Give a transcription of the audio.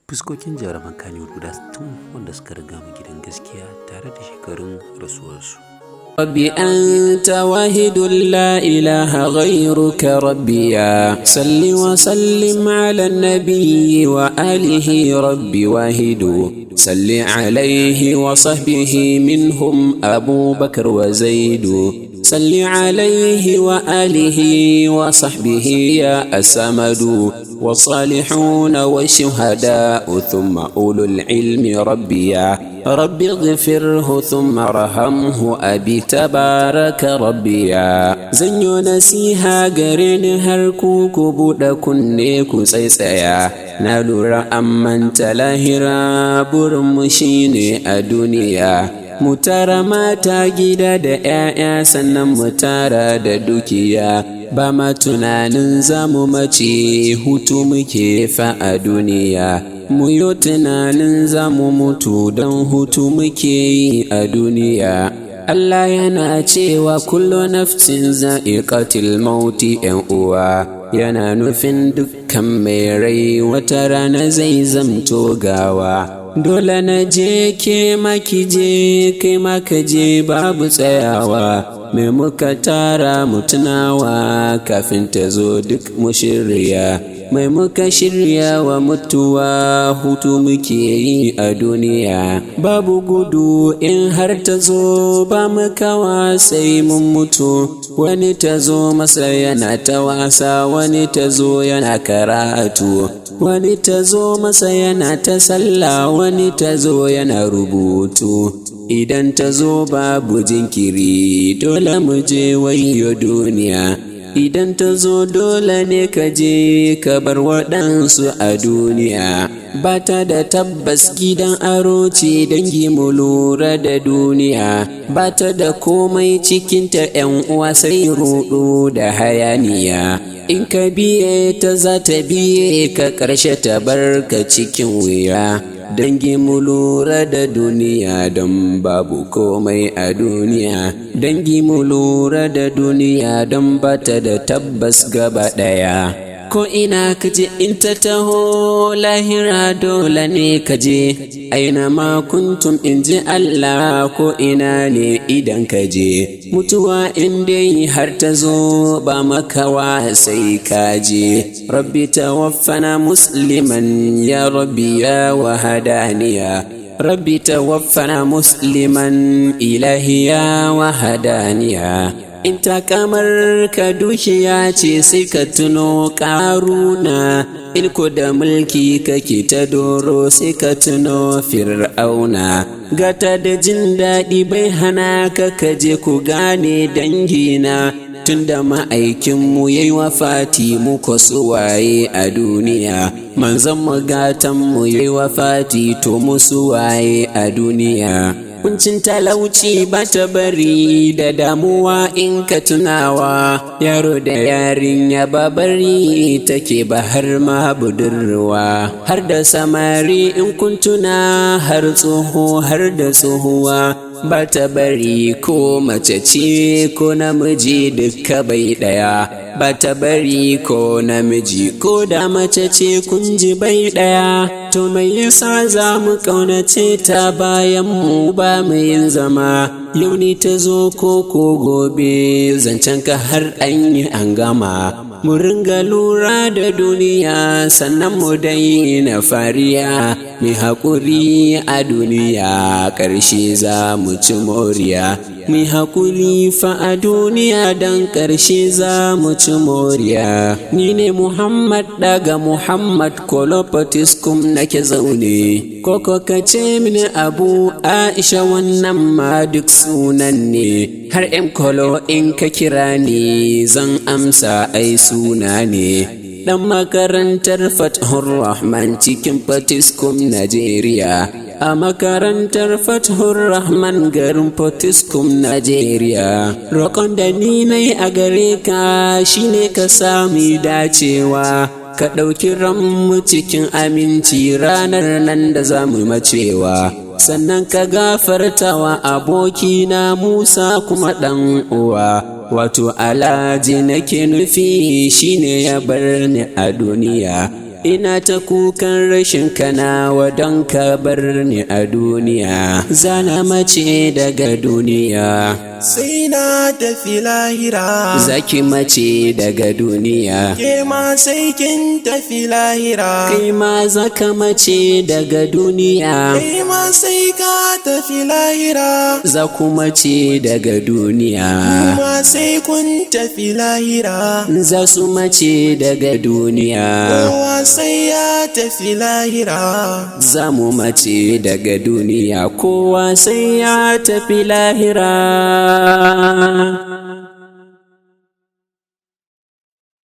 Fuskokin jaruman Kannywood guda 60 wanda suka riga mu gidan gaskiya tare da shekarun rasuwarsu. ربي أنت واحد لا إله غيرك ربي يا صل وسلم على النبي وآله ربي واحد صل عليه وصحبه منهم أبو بكر وزيد صل عليه وآله وصحبه يا السمد والصالحون والشهداء ثم أولو العلم ربي يا رب اغفره ثم رحمه أبي تبارك ربي يا زنيو نسيها غرين هركوكو بودا كنيكو سيسايا نالورا أمن تلاهرا برمشيني الدنيا mutara mata gida da ‘ya'ya sannan mutara da dukiya ba ma tunanin zamu mace hutu muke fa a duniya mu yi tunanin zamu mutu don hutu muke yi a duniya. Allah yana cewa kullu nafsin za'iqatil mauti ‘yan uwa yana nufin dukkan mai rai wata rana zai zamto gawa. Dole na je ke maki je kai maka je babu tsayawa mai muka tara mutunawa kafin ta zo duk mu shirya mai muka shirya wa mutuwa hutu muke yi a duniya babu gudu in har ta zo ba makawa sai mun mutu wani ta zo masa yana ta wasa wani ta zo yana karatu wani ta zo masa yana ta sallah wani ta zo yana rubutu idan ta zo babu jinkiri dole mu je wayo duniya idan ta zo dole ne ka je ka bar waɗansu a duniya ba ta da tabbas gidan aro ce dangi mu lura da duniya ba ta da komai cikinta ‘yan uwa sai ruɗu da hayaniya in ka biye ta za ta biye ka ƙarshe ta bar ka cikin wuya dangi mu lura da duniya don babu komai a duniya dangi mu lura da duniya don bata da tabbas gaba ɗaya ko ina kaje in ta taho lahira dole ne kaje aina ma kuntum in ji Allah ko ina ne idan kaje mutuwa in dai har ta zo ba makawa sai kaje rabbi tawaffana musliman ya rabbi ya wahadaniya rabbi tawaffana musliman ilahiya wahadaniya in ta kamar ka dukiya ce sai ka tuno ƙaruna in ko da mulki kake ta doro sai ka tuno fir'auna gata da jin daɗi bai hana ka kaje ku gane dangina tunda ma'aikinmu yayi wafati mu su waye a duniya manzon mu gatanmu yayi wafati to musu waye a duniya kuncin talauci ba ta bari da damuwa in ka tunawa yaro da yarinya ba bari take ba har ma budurwa har da samari in kun tuna har tsoho har da tsohuwa ba ta bari ko mace ce ko namiji duka bai daya ba ta bari ko namiji ko da mace ce kun ji bai daya to mai yasa za mu kaunace ta bayan mu ba mu yin zama yau ni ta zo ko gobe zancen ka har an yi an gama mu ringa lura da duniya sannan mu daina fariya mai haƙuri a duniya ƙarshe za mu ci moriya mai haƙuri fa a duniya don ƙarshe za mu ci moriya ni ne Muhammad daga Muhammad Kolopatiskum nake zaune koko ka ce mini Abu Aisha wannan ma duk sunan ne har Kolo in ka kira ni zan amsa ai suna ne dan makarantar Fathur Rahman cikin Fatiskum Najeriya a makarantar Fathur Rahman garin Fatiskum Najeriya roƙon da ni nayi a gare ka shine ka sami dacewa ka ɗauki ranmu cikin aminci ranar nan da za mu macewa sannan ka gafartawa abokina Musa kuma ɗan uwa wato Alhaji nake nufi shine ya bar ni a duniya ina ta kukan rashin kanawa don ka bar ni a duniya, zana mace daga duniya sai na tafi lahira. Zaki mace daga duniya, ke ma sai kin tafi lahira. kai ma zaka mace daga duniya, Kai ma sai ka tafi lahira. za ku mace daga duniya, Kuma sai kun tafi lahira. za su mace daga duniya, Kowa sai ya tafi lahira. za mu mace daga duniya, kowa sai ya tafi lahira.